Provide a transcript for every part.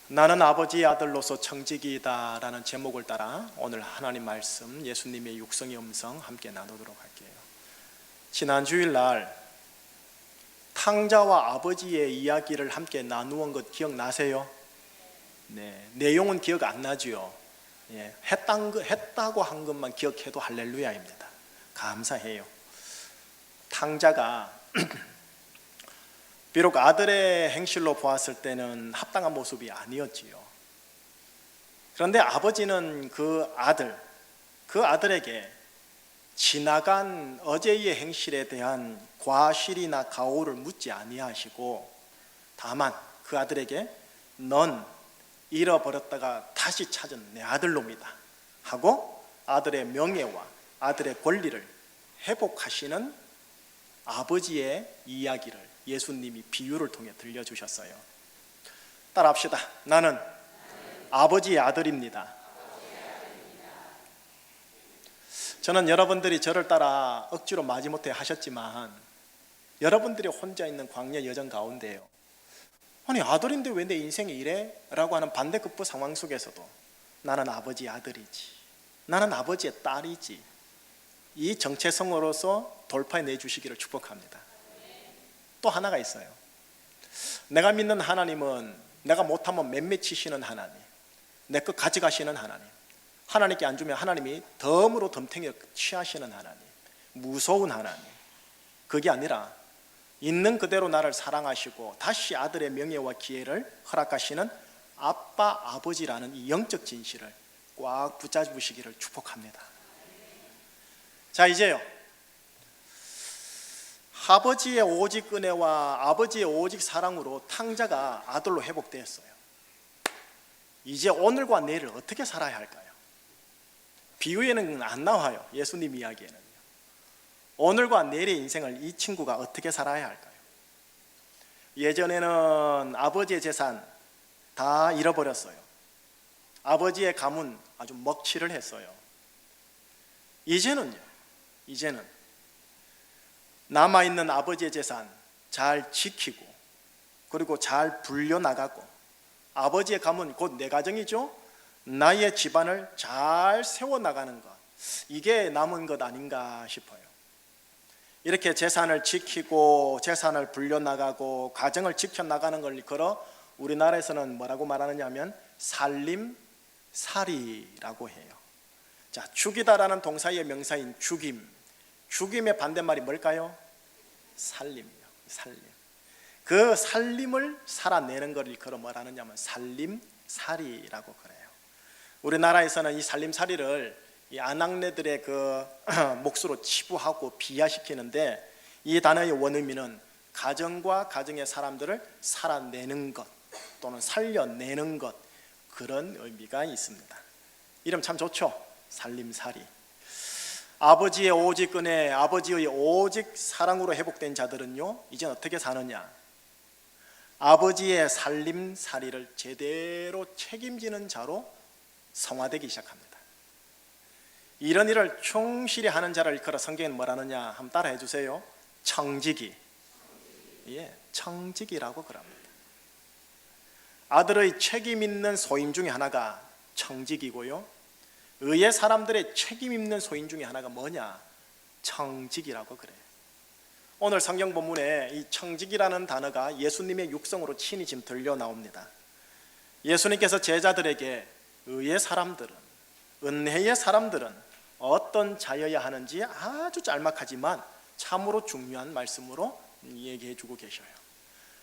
나는 아버지의 아들로서 청지기이다 라는 제목을 따라 오늘 하나님 말씀 예수님의 육성의 음성 함께 나누도록 할게요. 지난 주일날 탕자와 아버지의 이야기를 함께 나누은 것 기억나세요? 네, 내용은 기억 안 나죠? 예, 했다고 한 것만 기억해도 할렐루야입니다. 감사해요. 탕자가 비록 아들의 행실로 보았을 때는 합당한 모습이 아니었지요. 그런데 아버지는 그 아들에게 지나간 어제의 행실에 대한 과실이나 가오를 묻지 아니하시고 다만 그 아들에게 넌 잃어버렸다가 다시 찾은 내 아들놈이다 하고 아들의 명예와 아들의 권리를 회복하시는 아버지의 이야기를 예수님이 비유를 통해 들려주셨어요. 따라합시다. 나는 아버지의 아들입니다. 저는 여러분들이 저를 따라 억지로 마지못해 하셨지만 여러분들이 혼자 있는 광야 여정 가운데요, 아니 아들인데 왜 내 인생이 이래? 라고 하는 반대급부 상황 속에서도 나는 아버지의 아들이지, 나는 아버지의 딸이지, 이 정체성으로서 돌파해 내주시기를 축복합니다. 또 하나가 있어요. 내가 믿는 하나님은 내가 못하면 맴매치시는 하나님, 내 것 가져가시는 하나님, 하나님께 안 주면 하나님이 덤으로 덤탱이를 취하시는 하나님, 무서운 하나님. 그게 아니라 있는 그대로 나를 사랑하시고 다시 아들의 명예와 기회를 허락하시는 아빠, 아버지라는 이 영적 진실을 꽉 붙잡으시기를 축복합니다. 자, 이제요, 아버지의 오직 은혜와 아버지의 오직 사랑으로 탕자가 아들로 회복되었어요. 이제 오늘과 내일을 어떻게 살아야 할까요? 비유에는 안 나와요. 예수님 이야기에는요. 오늘과 내일의 인생을 이 친구가 어떻게 살아야 할까요? 예전에는 아버지의 재산 다 잃어버렸어요. 아버지의 가문 아주 먹칠을 했어요. 이제는 남아있는 아버지의 재산 잘 지키고 그리고 잘 불려나가고 아버지의 가문 곧 내 가정이죠, 나의 집안을 잘 세워나가는 것, 이게 남은 것 아닌가 싶어요. 이렇게 재산을 지키고 재산을 불려나가고 가정을 지켜나가는 걸 걸어 우리나라에서는 뭐라고 말하느냐 하면 살림살이라고 해요. 자, 죽이다라는 동사의 명사인 죽임의 반대말이 뭘까요? 살림이요. 살림. 그 살림을 살아내는 것을 걸어 뭐라느냐 하면 살림살이라고 그래요. 우리나라에서는 이 살림살이를 이 아낙네들의 그 몫으로 치부하고 비하시키는데, 이 단어의 원의미는 가정과 가정의 사람들을 살아내는 것 또는 살려내는 것, 그런 의미가 있습니다. 이름 참 좋죠? 살림살이. 아버지의 오직 은혜, 아버지의 오직 사랑으로 회복된 자들은요, 이제 어떻게 사느냐? 아버지의 살림살이를 제대로 책임지는 자로 성화되기 시작합니다. 이런 일을 충실히 하는 자를 일컬어 성경은 뭐라느냐 한번 따라해 주세요. 청지기. 예, 청지기라고 그럽니다. 아들의 책임 있는 소임 중에 하나가 청지기고요, 의의 사람들의 책임 있는 소임 중에 하나가 뭐냐? 청지기라고 그래요. 오늘 성경 본문에 이 청지기라는 단어가 예수님의 육성으로 친히 지금 들려 나옵니다. 예수님께서 제자들에게 의의 사람들은, 은혜의 사람들은 어떤 자여야 하는지 아주 짤막하지만 참으로 중요한 말씀으로 얘기해 주고 계셔요.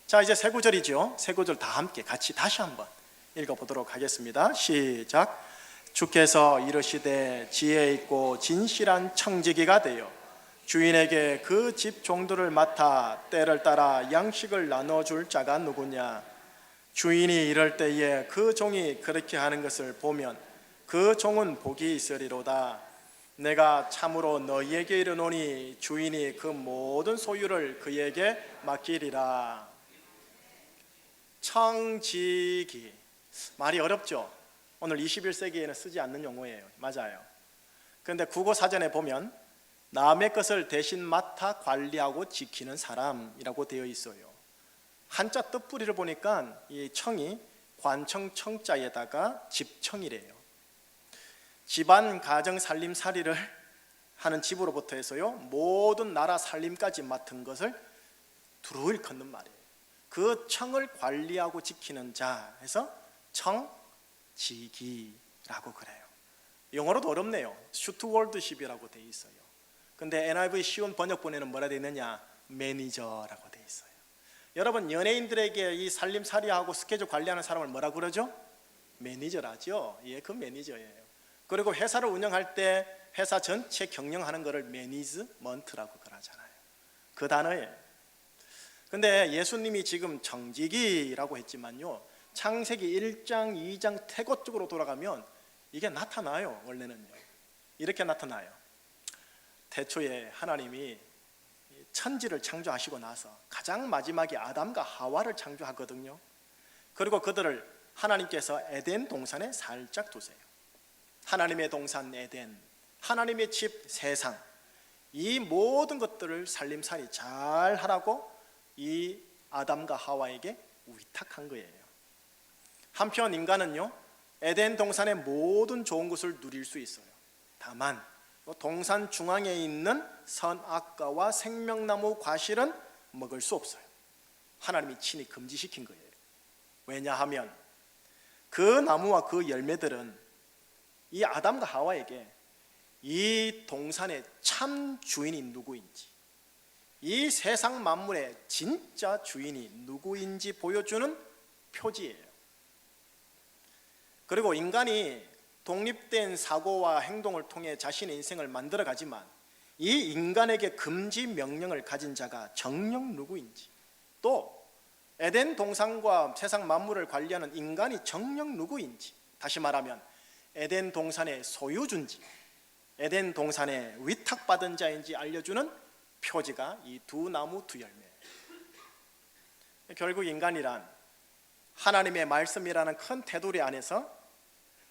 자, 이제 세 구절이죠. 세 구절 다 함께 같이 다시 한번 읽어보도록 하겠습니다. 시작. 주께서 이르시되 지혜 있고 진실한 청지기가 되어 주인에게 그 집 종들을 맡아 때를 따라 양식을 나눠줄 자가 누구냐? 주인이 이럴 때에 그 종이 그렇게 하는 것을 보면 그 종은 복이 있으리로다. 내가 참으로 너희에게 이르노니 주인이 그 모든 소유를 그에게 맡기리라. 청지기, 말이 어렵죠? 오늘 21세기에는 쓰지 않는 용어예요. 맞아요. 그런데 국어사전에 보면 남의 것을 대신 맡아 관리하고 지키는 사람이라고 되어 있어요. 한자 뜻풀이를 보니까 이 청이 관청 청자에다가 집청이래요. 집안 가정 살림살이를 하는 집으로부터 해서요 모든 나라 살림까지 맡은 것을 두루일 걷는 말이에요. 그 청을 관리하고 지키는 자 해서 청지기라고 그래요. 영어로도 어렵네요. 슈트월드십이라고 돼 있어요. 근데 NIV 쉬운 번역본에는 뭐라 돼 있느냐? 매니저라고 돼 있어요. 여러분, 연예인들에게 이 살림살이하고 스케줄 관리하는 사람을 뭐라 그러죠? 매니저라죠. 예, 그 매니저예요. 그리고 회사를 운영할 때 회사 전체 경영하는 것을 매니지먼트라고 그러잖아요. 그 단어예요. 근데 예수님이 지금 청지기라고 했지만요, 창세기 1장, 2장 태고 쪽으로 돌아가면 이게 나타나요. 원래는요 이렇게 나타나요. 태초에 하나님이 천지를 창조하시고 나서 가장 마지막에 아담과 하와를 창조하거든요. 그리고 그들을 하나님께서 에덴 동산에 살짝 두세요. 하나님의 동산 에덴, 하나님의 집 세상, 이 모든 것들을 살림살이 잘 하라고 이 아담과 하와에게 위탁한 거예요. 한편 인간은요 에덴 동산의 모든 좋은 것을 누릴 수 있어요. 다만 동산 중앙에 있는 선악과와 생명나무 과실은 먹을 수 없어요. 하나님이 친히 금지시킨 거예요. 왜냐하면 그 나무와 그 열매들은 이 아담과 하와에게 이 동산의 참 주인이 누구인지, 이 세상 만물의 진짜 주인이 누구인지 보여주는 표지예요. 그리고 인간이 독립된 사고와 행동을 통해 자신의 인생을 만들어가지만 이 인간에게 금지 명령을 가진 자가 정녕 누구인지, 또 에덴 동산과 세상 만물을 관리하는 인간이 정녕 누구인지, 다시 말하면 에덴 동산의 소유주인지 에덴 동산에 위탁받은 자인지 알려주는 표지가 이 두 나무 두 열매예요. 결국 인간이란 하나님의 말씀이라는 큰 테두리 안에서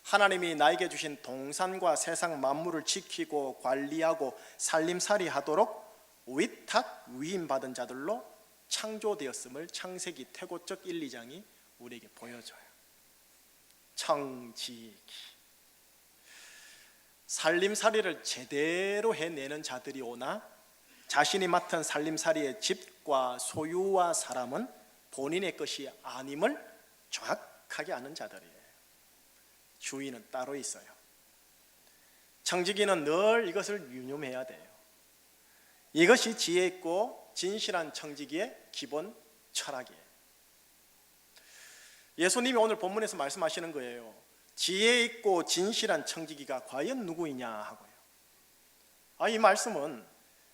하나님이 나에게 주신 동산과 세상 만물을 지키고 관리하고 살림살이 하도록 위탁 위임받은 자들로 창조되었음을 창세기 태고적 1, 2장이 우리에게 보여줘요. 청지기, 살림살이를 제대로 해내는 자들이 오나 자신이 맡은 살림살이의 집과 소유와 사람은 본인의 것이 아님을 정확하게 아는 자들이에요. 주인은 따로 있어요. 청지기는 늘 이것을 유념해야 돼요. 이것이 지혜 있고 진실한 청지기의 기본 철학이에요. 예수님이 오늘 본문에서 말씀하시는 거예요. 지혜 있고 진실한 청지기가 과연 누구이냐 하고요. 이 말씀은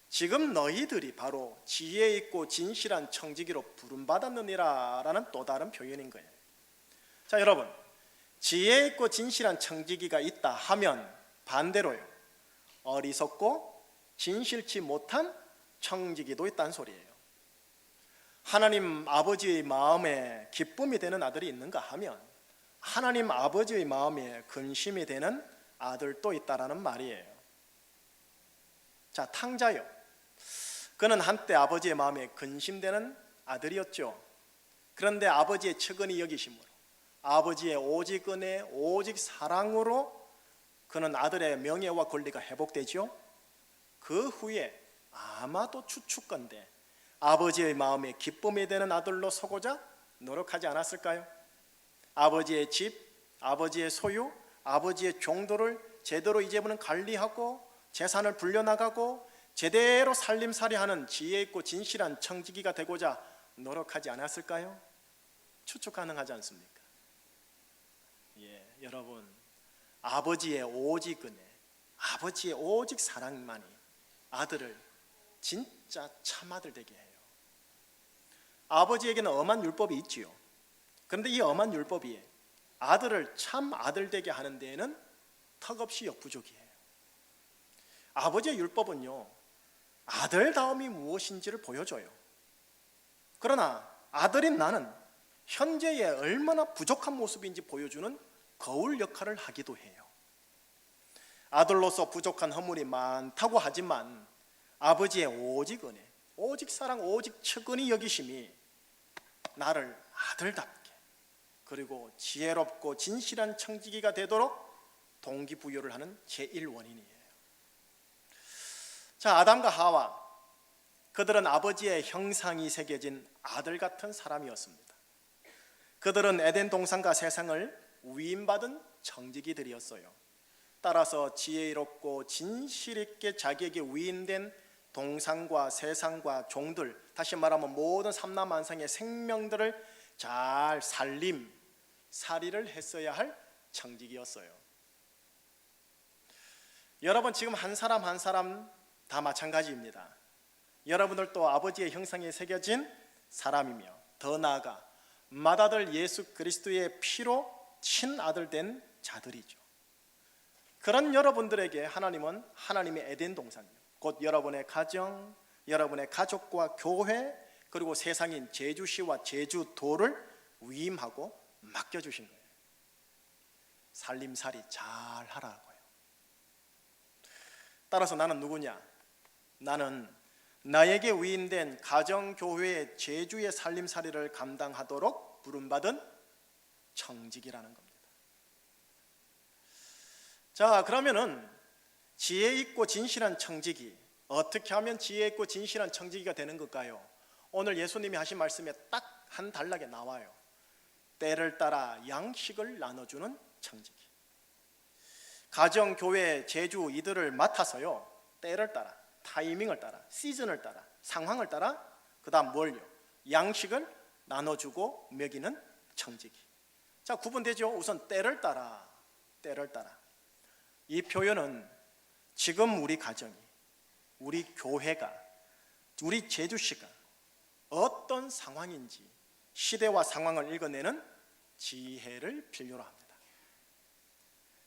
지금 너희들이 바로 지혜 있고 진실한 청지기로 부름받았느니라 라는 또 다른 표현인 거예요. 자, 여러분, 지혜 있고 진실한 청지기가 있다 하면 반대로요, 어리석고 진실치 못한 청지기도 있다는 소리예요. 하나님 아버지의 마음에 기쁨이 되는 아들이 있는가 하면 하나님 아버지의 마음에 근심이 되는 아들도 있다라는 말이에요. 자, 탕자요, 그는 한때 아버지의 마음에 근심되는 아들이었죠. 그런데 아버지의 측은히 여기심으로, 아버지의 오직 은혜, 오직 사랑으로 그는 아들의 명예와 권리가 회복되죠. 그 후에 아마도 추측건대 아버지의 마음에 기쁨이 되는 아들로 서고자 노력하지 않았을까요? 아버지의 집, 아버지의 소유, 아버지의 종도를 제대로 이제부는 관리하고 재산을 불려나가고 제대로 살림살이하는 지혜 있고 진실한 청지기가 되고자 노력하지 않았을까요? 추측 가능하지 않습니까? 예, 여러분, 아버지의 오직 은혜, 아버지의 오직 사랑만이 아들을 진짜 참아들 되게 해요. 아버지에게는 엄한 율법이 있지요. 그런데 이 엄한 율법이 아들을 참 아들 되게 하는 데에는 턱없이 역부족이에요. 아버지의 율법은요, 아들다움이 무엇인지를 보여줘요. 그러나 아들인 나는 현재의 얼마나 부족한 모습인지 보여주는 거울 역할을 하기도 해요. 아들로서 부족한 허물이 많다고 하지만 아버지의 오직 은혜, 오직 사랑, 오직 측은히 여기심이 나를 아들답게, 그리고 지혜롭고 진실한 청지기가 되도록 동기부여를 하는 제1원인이에요. 자, 아담과 하와, 그들은 아버지의 형상이 새겨진 아들 같은 사람이었습니다. 그들은 에덴 동산과 세상을 위임받은 청지기들이었어요. 따라서 지혜롭고 진실 있게 자기에게 위임된 동산과 세상과 종들, 다시 말하면 모든 삼라만상의 생명들을 잘 살림살이를 했어야 할 청지기였어요. 여러분, 지금 한 사람 한 사람 다 마찬가지입니다. 여러분들도 아버지의 형상에 새겨진 사람이며, 더 나아가 맏아들 예수 그리스도의 피로 친아들 된 자들이죠. 그런 여러분들에게 하나님은 하나님의 에덴 동산, 곧 여러분의 가정, 여러분의 가족과 교회, 그리고 세상인 제주시와 제주도를 위임하고 맡겨주신 거예요. 살림살이 잘 하라고요. 따라서 나는 누구냐? 나는 나에게 위임된 가정교회의 제주의 살림살이를 감당하도록 부름받은 청직이라는 겁니다. 자, 그러면은 지혜 있고 진실한 청지기, 어떻게 하면 지혜 있고 진실한 청지기가 되는 걸까요? 오늘 예수님이 하신 말씀에 딱 한 단락에 나와요. 때를 따라 양식을 나눠주는 청지기. 가정, 교회, 제주 이들을 맡아서요, 때를 따라, 타이밍을 따라, 시즌을 따라, 상황을 따라, 그 다음 뭘요? 양식을 나눠주고 먹이는 청지기. 자, 구분되죠? 우선 때를 따라, 때를 따라. 이 표현은 지금 우리 가정이, 우리 교회가, 우리 제주시가 어떤 상황인지 시대와 상황을 읽어내는 지혜를 필요로 합니다.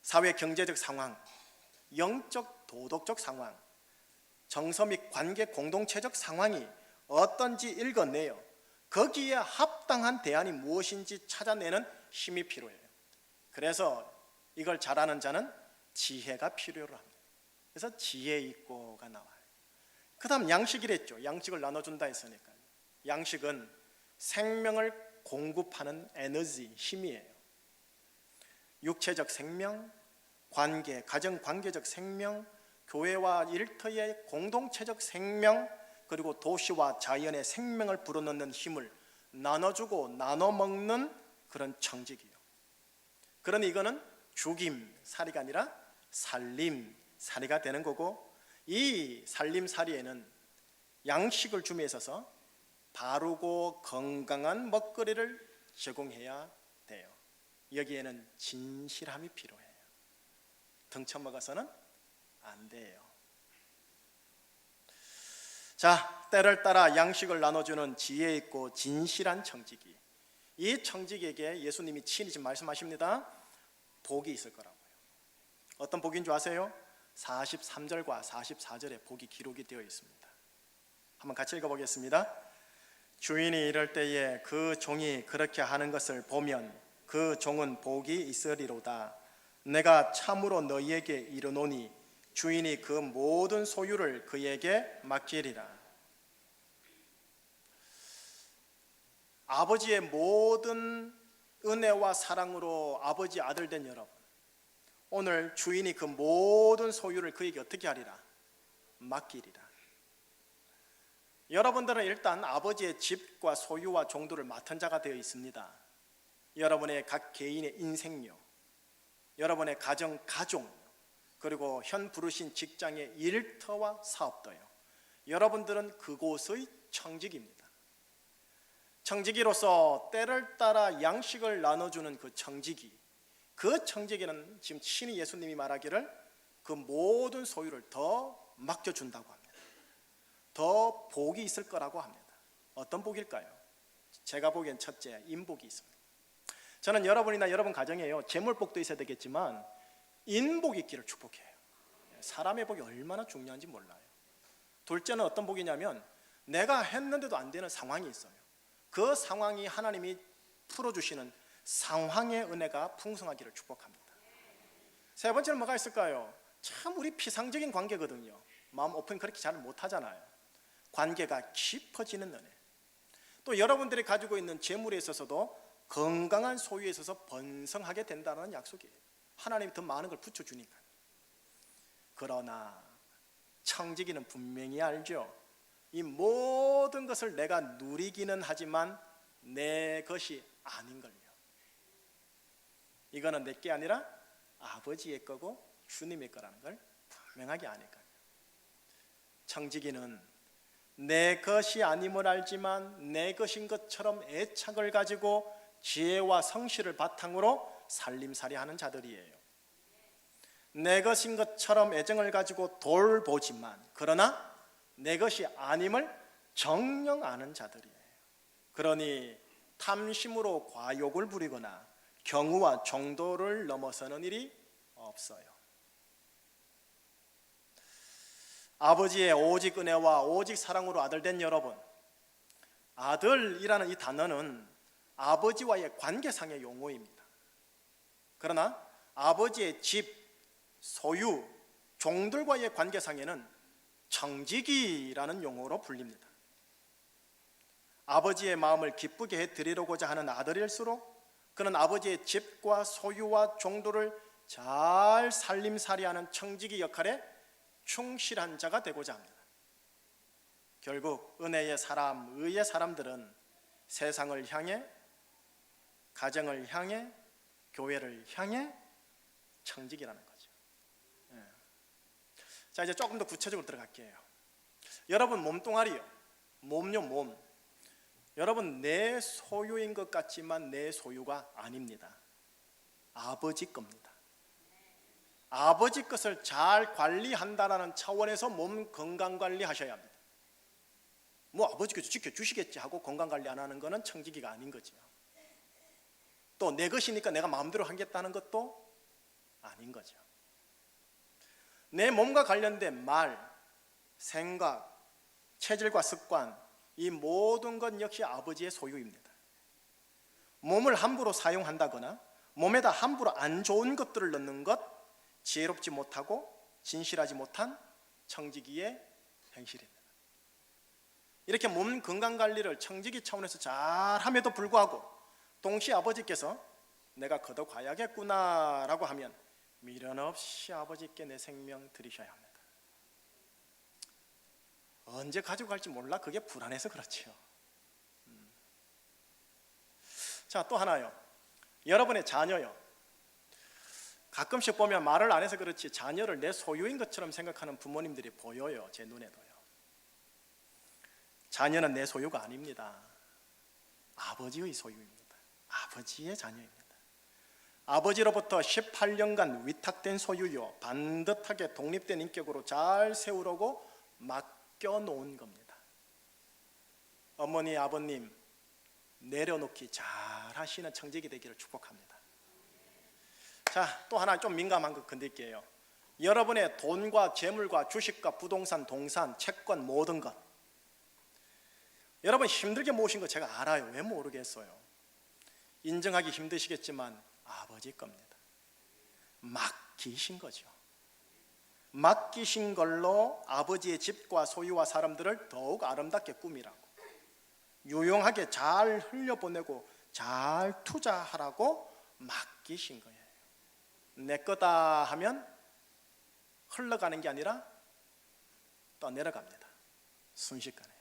사회 경제적 상황, 영적 도덕적 상황, 정서 및 관계 공동체적 상황이 어떤지 읽어내요. 거기에 합당한 대안이 무엇인지 찾아내는 힘이 필요해요. 그래서 이걸 잘하는 자는 지혜가 필요로 합니다. 그래서 지혜 있고가 나와요. 그 다음 양식이랬죠. 양식을 나눠준다 했으니까요. 양식은 생명을 공급하는 에너지, 힘이에요. 육체적 생명, 관계, 가정 관계적 생명, 교회와 일터의 공동체적 생명, 그리고 도시와 자연의 생명을 불어넣는 힘을 나눠주고 나눠먹는 그런 청지기요. 그러니 이거는 죽임살이가 아니라 살림살이가 되는 거고, 이 살림살이에는 양식을 줌에 있어서 바르고 건강한 먹거리를 제공해야 돼요. 여기에는 진실함이 필요해요. 등쳐먹어서는 안 돼요. 자, 때를 따라 양식을 나눠주는 지혜 있고 진실한 청지기. 이 청지기에게 예수님이 친히 지금 말씀하십니다. 복이 있을 거라고요. 어떤 복인 줄 아세요? 43절과 44절에 복이 기록이 되어 있습니다. 한번 같이 읽어보겠습니다. 주인이 이럴 때에 그 종이 그렇게 하는 것을 보면 그 종은 복이 있으리로다. 내가 참으로 너희에게 이르노니 주인이 그 모든 소유를 그에게 맡기리라. 아버지의 모든 은혜와 사랑으로 아버지 아들 된 여러분, 오늘 주인이 그 모든 소유를 그에게 어떻게 하리라? 맡기리라. 여러분들은 일단 아버지의 집과 소유와 종들을 맡은 자가 되어 있습니다. 여러분의 각 개인의 인생요, 여러분의 가정, 가족, 그리고 현 부르신 직장의 일터와 사업도요. 여러분들은 그곳의 청지기입니다. 청지기로서 때를 따라 양식을 나눠주는 그 청지기, 그 청지기는 지금 친히 예수님이 말하기를 그 모든 소유를 더 맡겨준다고 합니다. 더 복이 있을 거라고 합니다. 어떤 복일까요? 제가 보기엔 첫째, 인복이 있습니다. 저는 여러분이나 여러분 가정에요, 재물복도 있어야 되겠지만 인복이 있기를 축복해요. 사람의 복이 얼마나 중요한지 몰라요. 둘째는 어떤 복이냐면 내가 했는데도 안 되는 상황이 있어요. 그 상황이 하나님이 풀어주시는 상황의 은혜가 풍성하기를 축복합니다. 세 번째는 뭐가 있을까요? 참 우리 피상적인 관계거든요. 마음 오픈 그렇게 잘 못하잖아요. 관계가 깊어지는 은혜. 또 여러분들이 가지고 있는 재물에 있어서도 건강한 소유에 있어서 번성하게 된다는 약속이에요. 하나님이 더 많은 걸 붙여주니까. 그러나 청지기는 분명히 알죠. 이 모든 것을 내가 누리기는 하지만 내 것이 아닌걸요. 이거는 내 게 아니라 아버지의 거고 주님의 거라는 걸 분명하게 아니까요. 청지기는 내 것이 아님을 알지만 내 것인 것처럼 애착을 가지고 지혜와 성실을 바탕으로 살림살이하는 자들이에요. 내 것인 것처럼 애정을 가지고 돌보지만 그러나 내 것이 아님을 정녕 아는 자들이에요. 그러니 탐심으로 과욕을 부리거나 경우와 정도를 넘어서는 일이 없어요. 아버지의 오직 은혜와 오직 사랑으로 아들 된 여러분, 아들이라는 이 단어는 아버지와의 관계상의 용어입니다. 그러나 아버지의 집, 소유, 종들과의 관계상에는 청지기라는 용어로 불립니다. 아버지의 마음을 기쁘게 해드리려고자 하는 아들일수록 그는 아버지의 집과 소유와 종들을 잘 살림살이하는 청지기 역할에 충실한 자가 되고자 합니다. 결국 은혜의 사람, 의의 사람들은 세상을 향해, 가정을 향해, 교회를 향해 청지기라는 거죠. 자, 이제 조금 더 구체적으로 들어갈게요. 여러분 몸뚱아리요, 몸요 몸. 여러분 내 소유인 것 같지만 내 소유가 아닙니다. 아버지 겁니다. 아버지 것을 잘 관리한다는 차원에서 몸 건강 관리하셔야 합니다. 뭐 아버지께서 지켜주시겠지 하고 건강 관리 안 하는 것은 청지기가 아닌 거죠. 또 내 것이니까 내가 마음대로 하겠다는 것도 아닌 거죠. 내 몸과 관련된 말, 생각, 체질과 습관, 이 모든 것 역시 아버지의 소유입니다. 몸을 함부로 사용한다거나 몸에다 함부로 안 좋은 것들을 넣는 것, 지혜롭지 못하고 진실하지 못한 청지기의 행실입니다. 이렇게 몸 건강관리를 청지기 차원에서 잘함에도 불구하고 동시에 아버지께서 내가 걷어가야겠구나 라고 하면 미련 없이 아버지께 내 생명 드리셔야 합니다. 언제 가지고 갈지 몰라 그게 불안해서 그렇지요. 자, 또 하나요. 여러분의 자녀요. 가끔씩 보면 말을 안 해서 그렇지 자녀를 내 소유인 것처럼 생각하는 부모님들이 보여요. 제 눈에도요. 자녀는 내 소유가 아닙니다. 아버지의 소유입니다. 아버지의 자녀입니다. 아버지로부터 18년간 위탁된 소유요, 반듯하게 독립된 인격으로 잘 세우려고 맡겨놓은 겁니다. 어머니, 아버님 내려놓기 잘 하시는 청지기 되기를 축복합니다. 자, 또 하나 좀 민감한 거 건들게요. 여러분의 돈과 재물과 주식과 부동산, 동산, 채권 모든 것, 여러분 힘들게 모으신 거 제가 알아요. 왜 모르겠어요? 인정하기 힘드시겠지만 아버지 겁니다. 맡기신 거죠. 맡기신 걸로 아버지의 집과 소유와 사람들을 더욱 아름답게 꾸미라고, 유용하게 잘 흘려보내고 잘 투자하라고 맡기신 거예요. 내 거다 하면 흘러가는 게 아니라 떠내려갑니다. 순식간에.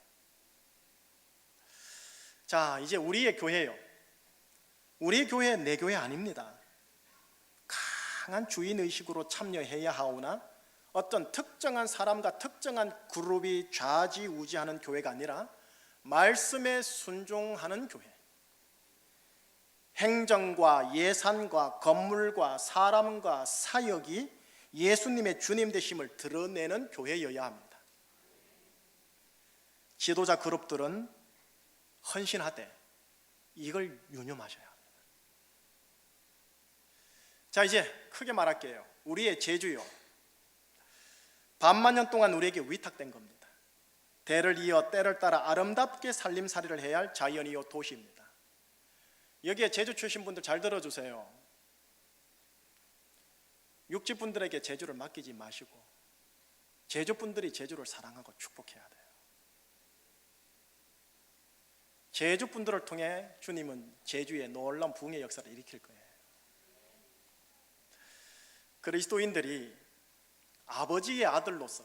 자, 이제 우리의 교회요. 우리 교회 내 교회 아닙니다. 강한 주인의식으로 참여해야 하오나 어떤 특정한 사람과 특정한 그룹이 좌지우지하는 교회가 아니라 말씀에 순종하는 교회. 행정과 예산과 건물과 사람과 사역이 예수님의 주님 되심을 드러내는 교회여야 합니다. 지도자 그룹들은 헌신하되 이걸 유념하셔야 합니다. 자, 이제 크게 말할게요. 우리의 제주요, 반만 년 동안 우리에게 위탁된 겁니다. 대를 이어 때를 따라 아름답게 살림살이를 해야 할 자연이요 도시입니다. 여기에 제주 출신 분들 잘 들어주세요. 육지분들에게 제주를 맡기지 마시고 제주분들이 제주를 사랑하고 축복해야 돼요. 제주 분들을 통해 주님은 제주에 놀라운 부흥의 역사를 일으킬 거예요. 그리스도인들이 아버지의 아들로서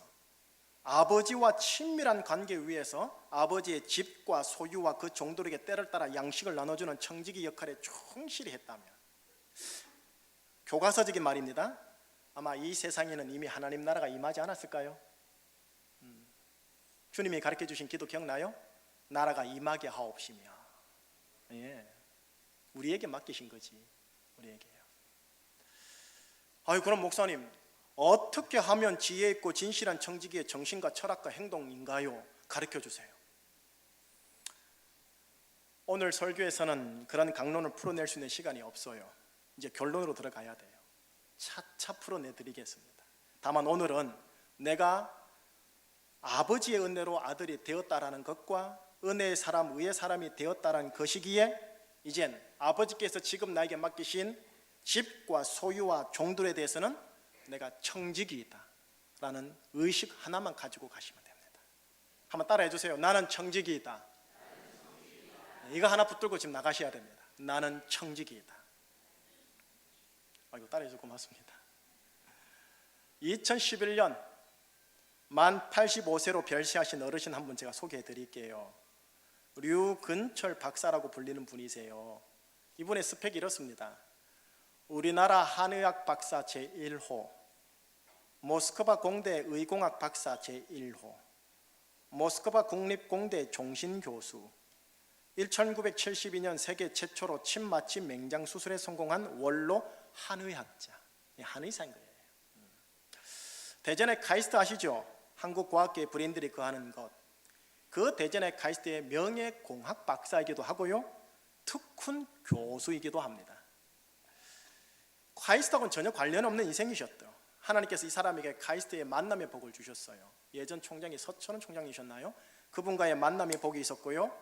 아버지와 친밀한 관계 위에서 아버지의 집과 소유와 그 종들에게 때를 따라 양식을 나눠주는 청지기 역할에 충실히 했다면, 교과서적인 말입니다. 아마 이 세상에는 이미 하나님 나라가 임하지 않았을까요? 주님이 가르쳐 주신 기도 기억나요? 나라가 임하게 하옵시며. 예, 우리에게 맡기신 거지. 우리에게요. 아유, 그럼 목사님, 어떻게 하면 지혜 있고 진실한 청지기의 정신과 철학과 행동인가요? 가르쳐 주세요. 오늘 설교에서는 그런 강론을 풀어낼 수 있는 시간이 없어요. 이제 결론으로 들어가야 돼요. 차차 풀어내드리겠습니다. 다만 오늘은 내가 아버지의 은혜로 아들이 되었다라는 것과 은혜의 사람, 의의 사람이 되었다라는 것이기에 이젠 아버지께서 지금 나에게 맡기신 집과 소유와 종들에 대해서는 내가 청지기이다 라는 의식 하나만 가지고 가시면 됩니다. 한번 따라해 주세요. 나는 청지기이다. 이거 하나 붙들고 지금 나가셔야 됩니다. 나는 청지기이다. 이거 따라해 주셔서 고맙습니다. 2011년 만 85세로 별세하신 어르신 한 분 제가 소개해 드릴게요. 류근철 박사라고 불리는 분이세요. 이분의 스펙이 이렇습니다. 우리나라 한의학 박사 제1호, 모스크바 공대 의공학 박사 제1호, 모스크바 국립공대 종신교수, 1972년 세계 최초로 침 맞춤 맹장 수술에 성공한 원로 한의학자, 한의사인 거예요. 대전의 카이스트 아시죠? 한국과학계의 브랜드들이 거하는 것. 그 대전의 카이스트의 명예공학 박사이기도 하고요, 특훈 교수이기도 합니다. 카이스트하고는 전혀 관련 없는 인생이셨죠. 하나님께서 이 사람에게 카이스트의 만남의 복을 주셨어요. 예전 총장이 서천원 총장이셨나요? 그분과의 만남의 복이 있었고요,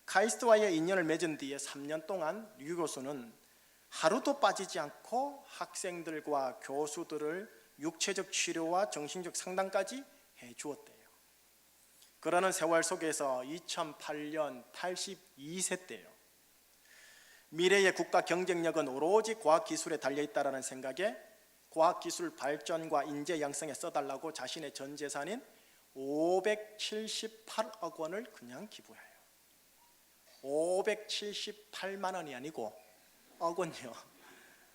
카이스트와의 인연을 맺은 뒤에 3년 동안 류 교수는 하루도 빠지지 않고 학생들과 교수들을 육체적 치료와 정신적 상담까지 해주었대요. 그러는 세월 속에서 2008년 82세 때요, 미래의 국가 경쟁력은 오로지 과학기술에 달려있다는 생각에 과학기술 발전과 인재 양성에 써달라고 자신의 전 재산인 578억 원을 그냥 기부해요. 578만 원이 아니고 억 원이요.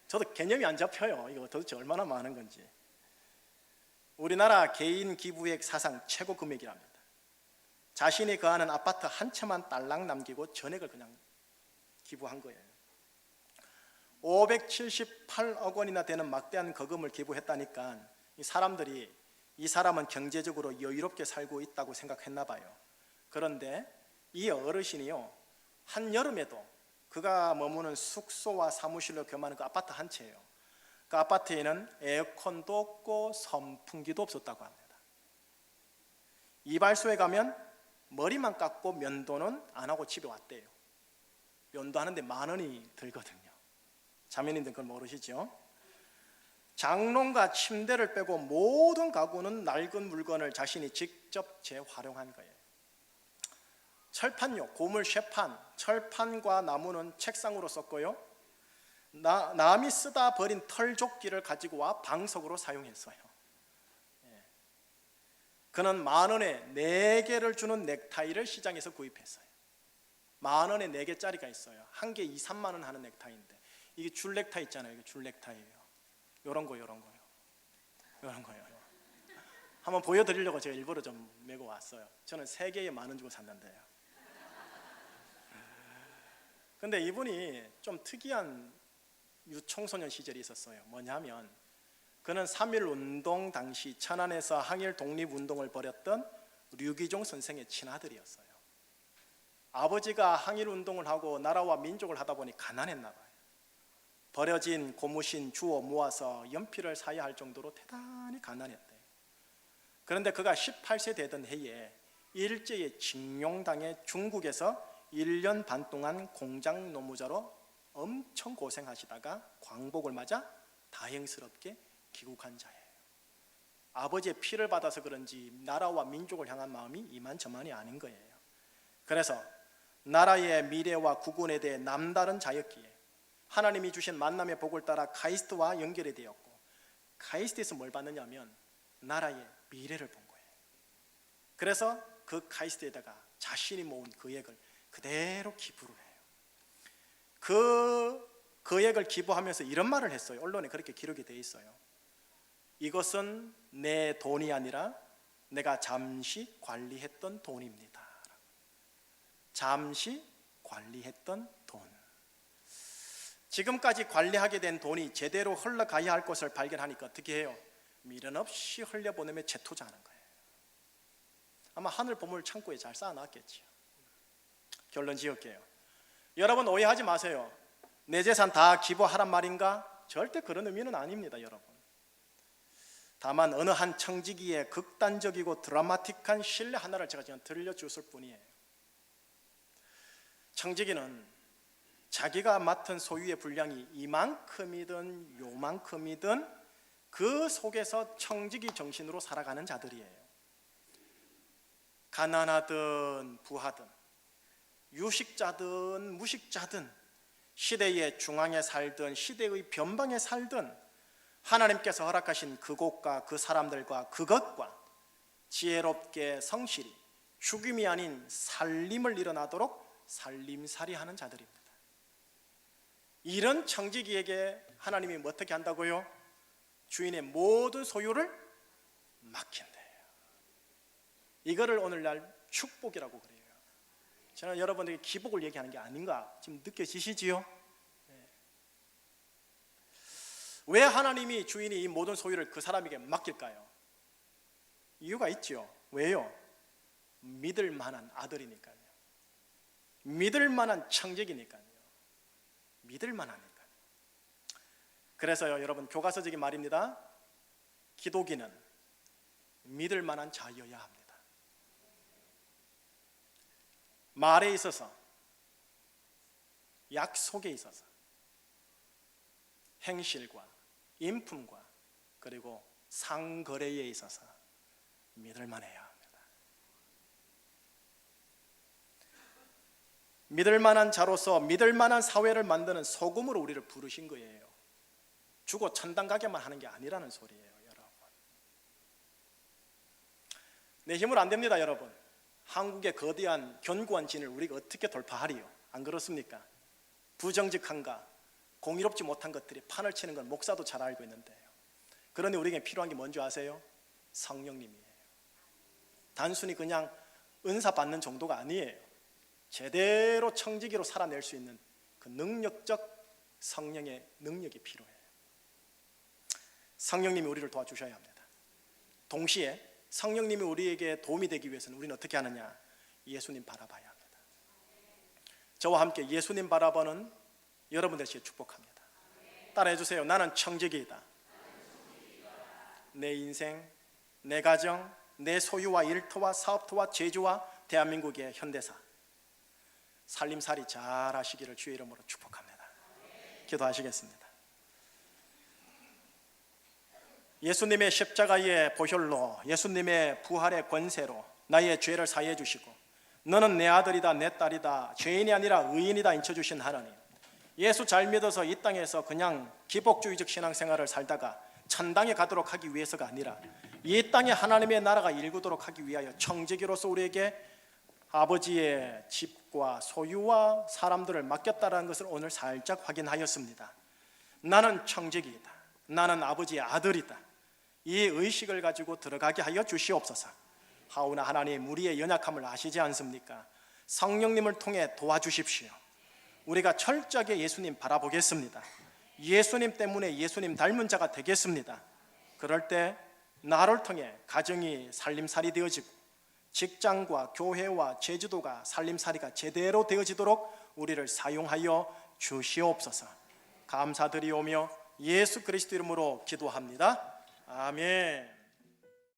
저도 개념이 안 잡혀요. 이거 도대체 얼마나 많은 건지. 우리나라 개인 기부액 사상 최고 금액이랍니다. 자신이 거하는 아파트 한 채만 딸랑 남기고 전액을 그냥 기부한 거예요. 578억 원이나 되는 막대한 거금을 기부했다니까 이 사람들이 이 사람은 경제적으로 여유롭게 살고 있다고 생각했나 봐요. 그런데 이 어르신이요, 한여름에도 그가 머무는 숙소와 사무실로 겸하는 그 아파트 한 채예요. 그 아파트에는 에어컨도 없고 선풍기도 없었다고 합니다. 이발소에 가면 머리만 깎고 면도는 안 하고 집에 왔대요. 면도하는데 10,000원이 들거든요. 자매님들 그걸 모르시죠? 장롱과 침대를 빼고 모든 가구는 낡은 물건을 자신이 직접 재활용한 거예요. 철판요, 고물 쇠판, 철판과 나무는 책상으로 썼고요, 남이 쓰다 버린 털조끼를 가지고 와 방석으로 사용했어요. 그는 10,000원에 4개를 주는 넥타이를 시장에서 구입했어요. 10,000원에 4개짜리가 있어요. 한 개 2, 3만 원 하는 넥타이인데, 이게 줄 넥타이 있잖아요. 이게 줄 넥타이예요. 요런 거요. 한번 보여드리려고 제가 일부러 좀 메고 왔어요. 저는 3개에 10,000원 주고 샀는데요. 근데 이분이 좀 특이한 유청소년 시절이 있었어요. 뭐냐면 그는 3.1 운동 당시 천안에서 항일 독립운동을 벌였던 류기종 선생의 친아들이었어요. 아버지가 항일 운동을 하고 나라와 민족을 하다 보니 가난했나 봐요. 버려진 고무신 주워 모아서 연필을 사야 할 정도로 대단히 가난했대요. 그런데 그가 18세 되던 해에 일제에 징용당해 중국에서 1년 반 동안 공장 노무자로 엄청 고생하시다가 광복을 맞아 다행스럽게 귀국한 자예요. 아버지의 피를 받아서 그런지 나라와 민족을 향한 마음이 이만저만이 아닌 거예요. 그래서 나라의 미래와 구원에 대해 남다른 자였기에 하나님이 주신 만남의 복을 따라 카이스트와 연결이 되었고, 카이스트에서 뭘 받느냐면 나라의 미래를 본 거예요. 그래서 그 카이스트에다가 자신이 모은 거액을 그대로 기부를 해요. 그 거액을 기부하면서 이런 말을 했어요. 언론에 그렇게 기록이 되어 있어요. 이것은 내 돈이 아니라 내가 잠시 관리했던 돈입니다. 잠시 관리했던 돈. 지금까지 관리하게 된 돈이 제대로 흘러가야 할 것을 발견하니까 어떻게 해요? 미련 없이 흘려보내며 재투자하는 거예요. 아마 하늘 보물 창고에 잘 쌓아놨겠죠. 결론 지을게요. 여러분 오해하지 마세요. 내 재산 다 기부하란 말인가? 절대 그런 의미는 아닙니다, 여러분. 다만 어느 한 청지기의 극단적이고 드라마틱한 신뢰 하나를 제가 그냥 들려줬을 뿐이에요. 청지기는 자기가 맡은 소유의 분량이 이만큼이든 요만큼이든 그 속에서 청지기 정신으로 살아가는 자들이에요. 가난하든 부하든 유식자든 무식자든 시대의 중앙에 살든 시대의 변방에 살든 하나님께서 허락하신 그곳과 그 사람들과 그것과 지혜롭게 성실히 죽임이 아닌 살림을 일어나도록 살림살이하는 자들입니다. 이런 청지기에게 하나님이 어떻게 한다고요? 주인의 모든 소유를 맡긴대요. 이거를 오늘날 축복이라고 그래요. 저는 여러분에게 기복을 얘기하는 게 아닌가 지금 느껴지시지요? 네. 왜 하나님이 주인이 이 모든 소유를 그 사람에게 맡길까요? 이유가 있죠. 왜요? 믿을 만한 아들이니까요. 믿을 만한 청지기니까요. 믿을 만하니까요. 그래서요, 여러분, 교과서적인 말입니다. 기독인은 믿을 만한 자여야 합니다. 말에 있어서, 약속에 있어서, 행실과 인품과 그리고 상거래에 있어서 믿을 만해야 합니다. 믿을 만한 자로서 믿을 만한 사회를 만드는 소금으로 우리를 부르신 거예요. 주고 천당 가게만 하는 게 아니라는 소리예요, 여러분. 내 힘으로 안 됩니다, 여러분. 한국의 거대한 견고한 진을 우리가 어떻게 돌파하리요? 안 그렇습니까? 부정직한가 공의롭지 못한 것들이 판을 치는 건 목사도 잘 알고 있는데요. 그러니 우리에게 필요한 게 뭔지 아세요? 성령님이에요. 단순히 그냥 은사 받는 정도가 아니에요. 제대로 청지기로 살아낼 수 있는 그 능력적 성령의 능력이 필요해요. 성령님이 우리를 도와주셔야 합니다. 동시에 성령님이 우리에게 도움이 되기 위해서는 우리는 어떻게 하느냐? 예수님 바라봐야 합니다. 저와 함께 예수님 바라보는 여러분 되시길 축복합니다. 따라해 주세요. 나는 청지기이다. 내 인생, 내 가정, 내 소유와 일터와 사업터와 재주와 대한민국의 현대사 살림살이 잘 하시기를 주의 이름으로 축복합니다. 기도하시겠습니다. 예수님의 십자가의 보혈로, 예수님의 부활의 권세로 나의 죄를 사해해 주시고 너는 내 아들이다, 내 딸이다, 죄인이 아니라 의인이다 인쳐주신 하나님, 예수 잘 믿어서 이 땅에서 그냥 기복주의적 신앙생활을 살다가 천당에 가도록 하기 위해서가 아니라 이 땅에 하나님의 나라가 일구도록 하기 위하여 청지기로서 우리에게 아버지의 집과 소유와 사람들을 맡겼다는 것을 오늘 살짝 확인하였습니다. 나는 청지기이다. 나는 아버지의 아들이다. 이 의식을 가지고 들어가게 하여 주시옵소서. 하오나 하나님, 우리의 연약함을 아시지 않습니까? 성령님을 통해 도와주십시오. 우리가 철저하게 예수님 바라보겠습니다. 예수님 때문에 예수님 닮은 자가 되겠습니다. 그럴 때 나를 통해 가정이 살림살이 되어지고 직장과 교회와 제주도가 살림살이가 제대로 되어지도록 우리를 사용하여 주시옵소서. 감사드리오며 예수 그리스도 이름으로 기도합니다. 아멘.